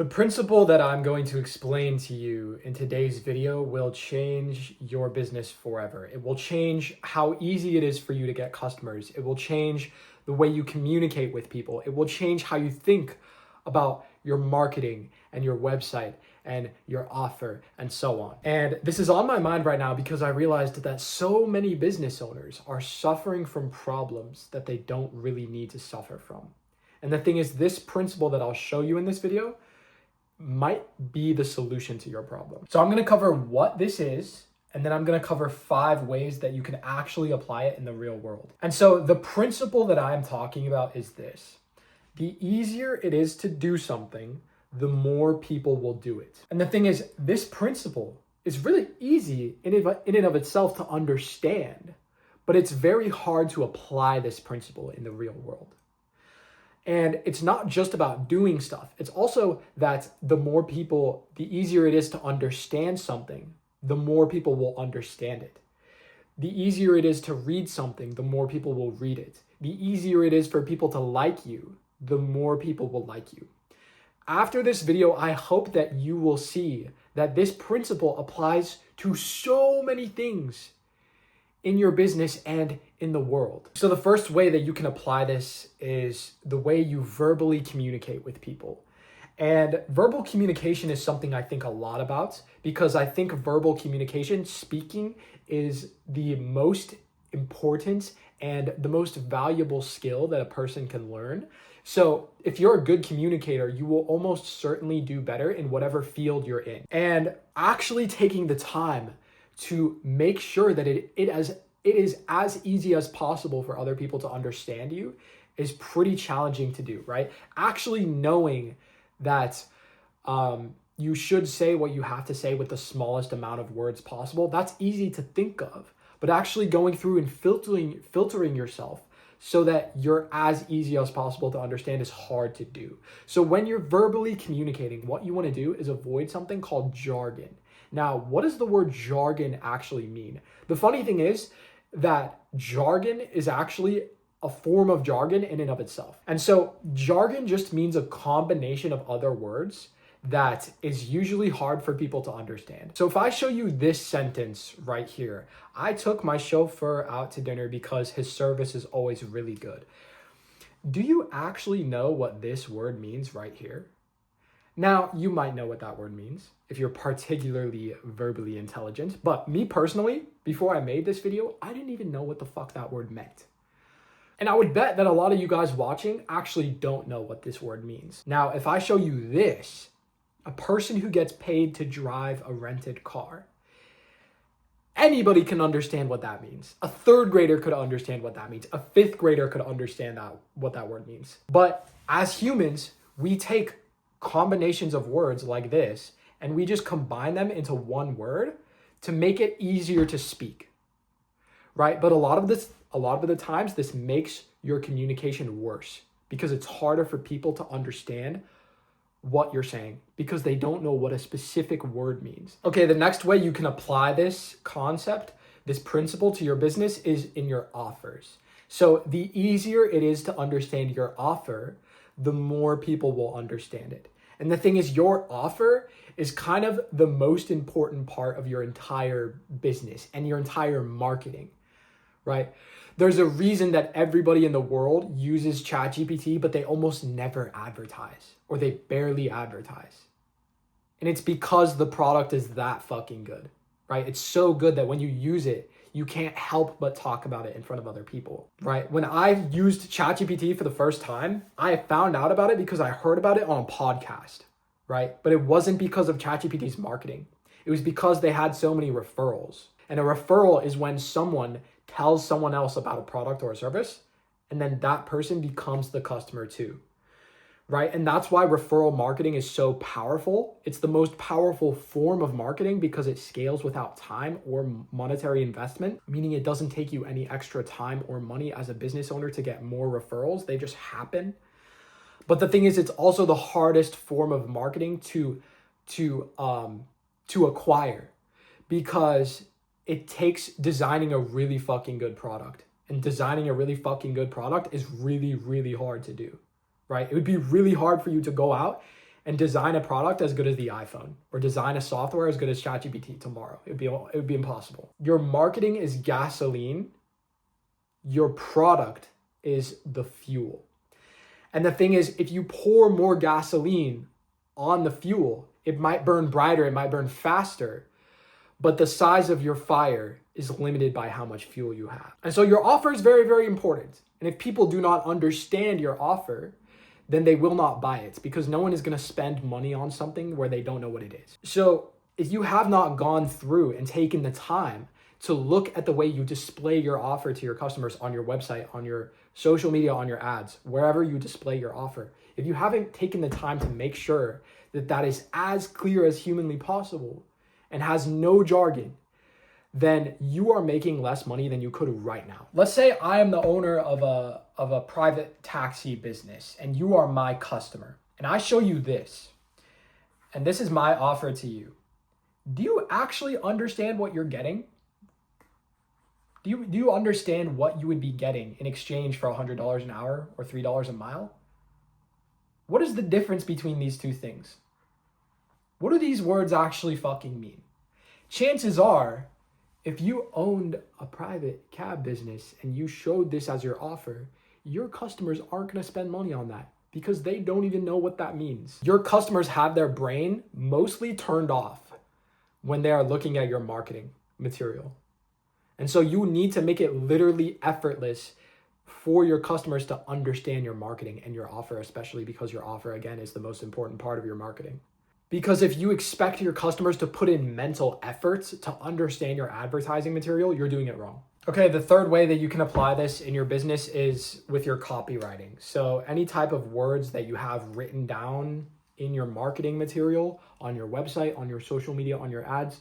The principle that I'm going to explain to you in today's video will change your business forever. It will change how easy it is for you to get customers. It will change the way you communicate with people. It will change how you think about your marketing and your website and your offer and so on. And this is on my mind right now because I realized that so many business owners are suffering from problems that they don't really need to suffer from. And the thing is, this principle that I'll show you in this video might be the solution to your problem. So I'm going to cover what this is, and then I'm going to cover 5 ways that you can actually apply it in the real world. And so the principle that I'm talking about is this: the easier it is to do something, the more people will do it. And the thing is, this principle is really easy in and of itself to understand, but it's very hard to apply this principle in the real world. And it's not just about doing stuff. It's also that the easier it is to understand something, the more people will understand it. The easier it is to read something, the more people will read it. The easier it is for people to like you, the more people will like you. After this video, I hope that you will see that this principle applies to so many things in your business and in the world. So the first way that you can apply this is the way you verbally communicate with people. And verbal communication is something I think a lot about, because I think verbal communication, speaking, is the most important and the most valuable skill that a person can learn. So if you're a good communicator, you will almost certainly do better in whatever field you're in. And actually taking the time to make sure that it is as easy as possible for other people to understand you is pretty challenging to do, right? Actually knowing that you should say what you have to say with the smallest amount of words possible, that's easy to think of. But actually going through and filtering yourself so that you're as easy as possible to understand is hard to do. So when you're verbally communicating, what you want to do is avoid something called jargon. Now, what does the word jargon actually mean? The funny thing is that jargon is actually a form of jargon in and of itself. And so jargon just means a combination of other words that is usually hard for people to understand. So if I show you this sentence right here: I took my chauffeur out to dinner because his service is always really good. Do you actually know what this word means right here? Now, you might know what that word means if you're particularly verbally intelligent, but me personally, before I made this video, I didn't even know what the fuck that word meant. And I would bet that a lot of you guys watching actually don't know what this word means. Now, if I show you this, a person who gets paid to drive a rented car, anybody can understand what that means. A 3rd grader could understand what that means. A 5th grader could understand what that word means. But as humans, we take combinations of words like this and we just combine them into one word to make it easier to speak, right? But a lot of the times this makes your communication worse because it's harder for people to understand what you're saying because they don't know what a specific word means. Okay, the next way you can apply this concept, this principle to your business is in your offers. So the easier it is to understand your offer, the more people will understand it. And the thing is, your offer is kind of the most important part of your entire business and your entire marketing, right? There's a reason that everybody in the world uses ChatGPT, but they almost never advertise, or they barely advertise. And it's because the product is that fucking good, right? It's so good that when you use it, you can't help but talk about it in front of other people, right? When I used ChatGPT for the first time, I found out about it because I heard about it on a podcast, right? But it wasn't because of ChatGPT's marketing. It was because they had so many referrals. And a referral is when someone tells someone else about a product or a service, and then that person becomes the customer too, right? And that's why referral marketing is so powerful. It's the most powerful form of marketing because it scales without time or monetary investment, meaning it doesn't take you any extra time or money as a business owner to get more referrals. They just happen. But the thing is, it's also the hardest form of marketing to acquire because it takes designing a really fucking good product. And designing a really fucking good product is really, really hard to do, right? It would be really hard for you to go out and design a product as good as the iPhone or design a software as good as ChatGPT tomorrow. It would be impossible. Your marketing is gasoline. Your product is the fuel. And the thing is, if you pour more gasoline on the fuel, it might burn brighter, it might burn faster, but the size of your fire is limited by how much fuel you have. And so your offer is very, very important. And if people do not understand your offer, then they will not buy it, because no one is going to spend money on something where they don't know what it is. So if you have not gone through and taken the time to look at the way you display your offer to your customers on your website, on your social media, on your ads, wherever you display your offer, if you haven't taken the time to make sure that that is as clear as humanly possible and has no jargon, then you are making less money than you could right now. Let's say I am the owner of a private taxi business and you are my customer, and I show you this, and this is my offer to you. Do you actually understand what you're getting? Do you understand what you would be getting in exchange for $100 an hour or $3 a mile? What is the difference between these two things? What do these words actually fucking mean? Chances are, if you owned a private cab business and you showed this as your offer, your customers aren't going to spend money on that because they don't even know what that means. Your customers have their brain mostly turned off when they are looking at your marketing material. And so you need to make it literally effortless for your customers to understand your marketing and your offer, especially because your offer, again, is the most important part of your marketing. Because if you expect your customers to put in mental efforts to understand your advertising material, you're doing it wrong. Okay, the third way that you can apply this in your business is with your copywriting. So any type of words that you have written down in your marketing material, on your website, on your social media, on your ads,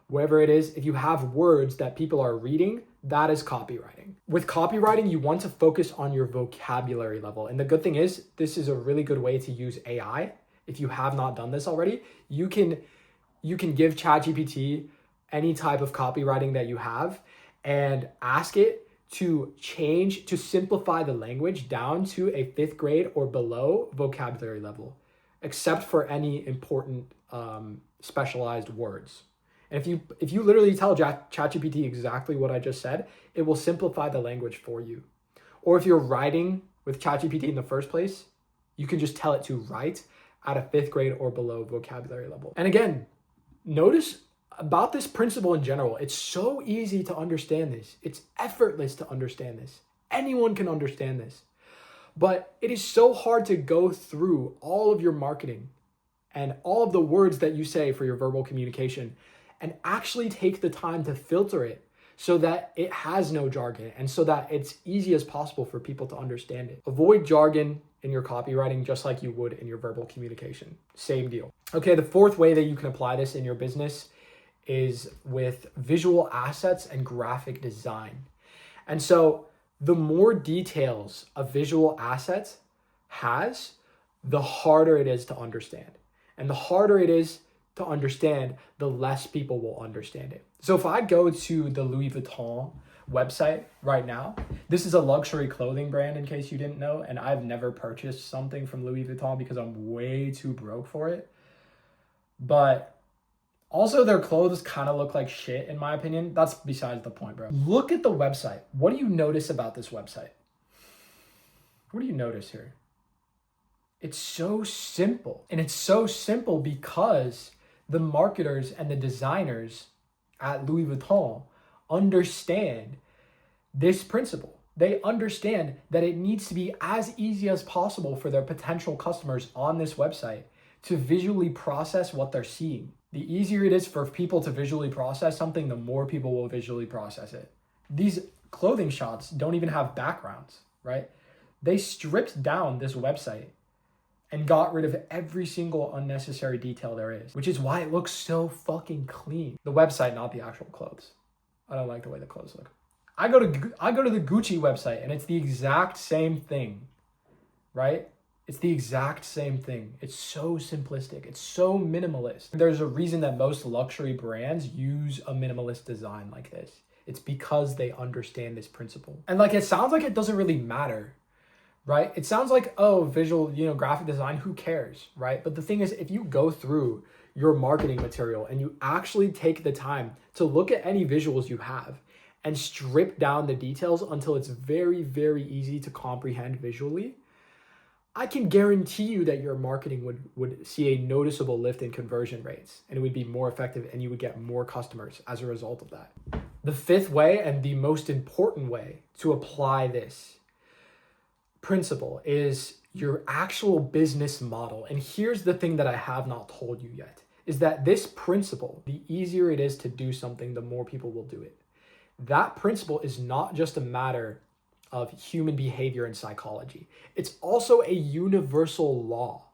wherever it is, if you have words that people are reading, that is copywriting. With copywriting, you want to focus on your vocabulary level. And the good thing is, this is a really good way to use AI. If you have not done this already, you can give ChatGPT any type of copywriting that you have and ask it to simplify the language down to a 5th grade or below vocabulary level, except for any important specialized words. And if you literally tell ChatGPT exactly what I just said, it will simplify the language for you. Or if you're writing with ChatGPT in the first place, you can just tell it to write at a 5th grade or below vocabulary level. And again, notice about this principle in general, it's so easy to understand this. It's effortless to understand this. Anyone can understand this. But it is so hard to go through all of your marketing and all of the words that you say for your verbal communication and actually take the time to filter it so that it has no jargon and so that it's easy as possible for people to understand it. Avoid jargon in your copywriting just like you would in your verbal communication. Same deal. Okay, the 4th way that you can apply this in your business is with visual assets and graphic design. And so the more details a visual asset has, the harder it is to understand. And the harder it is to understand, the less people will understand it. So if I go to the Louis Vuitton website right now, this is a luxury clothing brand in case you didn't know, and I've never purchased something from Louis Vuitton because I'm way too broke for it. But also their clothes kind of look like shit in my opinion. That's besides the point, bro. Look at the website. What do you notice about this website? What do you notice here? It's so simple. And it's so simple because the marketers and the designers at Louis Vuitton understand this principle. They understand that it needs to be as easy as possible for their potential customers on this website to visually process what they're seeing. The easier it is for people to visually process something, the more people will visually process it. These clothing shots don't even have backgrounds, right? They stripped down this website and got rid of every single unnecessary detail there is, which is why it looks so fucking clean. The website, not the actual clothes. I don't like the way the clothes look. I go to the Gucci website and it's the exact same thing, right? It's the exact same thing. It's so simplistic. It's so minimalist. There's a reason that most luxury brands use a minimalist design like this. It's because they understand this principle. And like, it sounds like it doesn't really matter, right? It sounds like, oh, visual, graphic design, who cares, right? But the thing is, if you go through your marketing material and you actually take the time to look at any visuals you have and strip down the details until it's very, very easy to comprehend visually, I can guarantee you that your marketing would see a noticeable lift in conversion rates, and it would be more effective, and you would get more customers as a result of that. The fifth way, and the most important way to apply this principle, is your actual business model. And here's the thing that I have not told you yet, is that this principle, the easier it is to do something, the more people will do it. That principle is not just a matter of human behavior and psychology. It's also a universal law,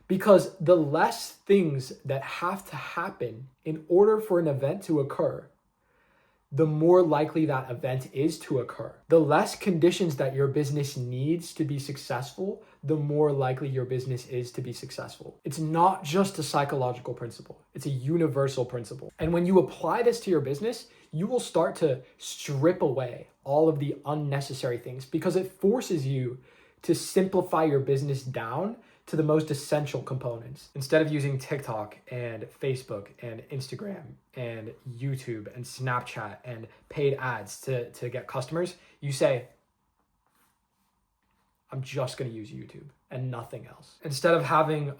because the less things that have to happen in order for an event to occur, the more likely that event is to occur. The less conditions that your business needs to be successful, the more likely your business is to be successful. It's not just a psychological principle, it's a universal principle. And when you apply this to your business, you will start to strip away all of the unnecessary things, because it forces you to simplify your business down to the most essential components. Instead of using TikTok and Facebook and Instagram and YouTube and Snapchat and paid ads to get customers, you say, I'm just gonna use YouTube and nothing else. Instead of having,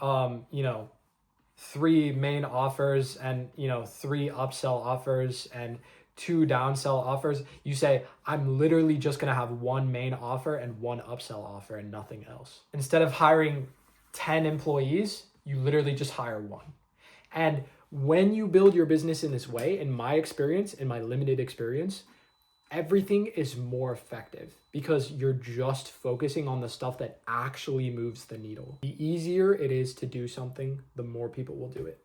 3 main offers and, 3 upsell offers and 2 downsell offers, you say, I'm literally just gonna have 1 main offer and 1 upsell offer and nothing else. Instead of hiring 10 employees, you literally just hire 1. And when you build your business in this way, in my experience, in my limited experience, everything is more effective because you're just focusing on the stuff that actually moves the needle. The easier it is to do something, the more people will do it.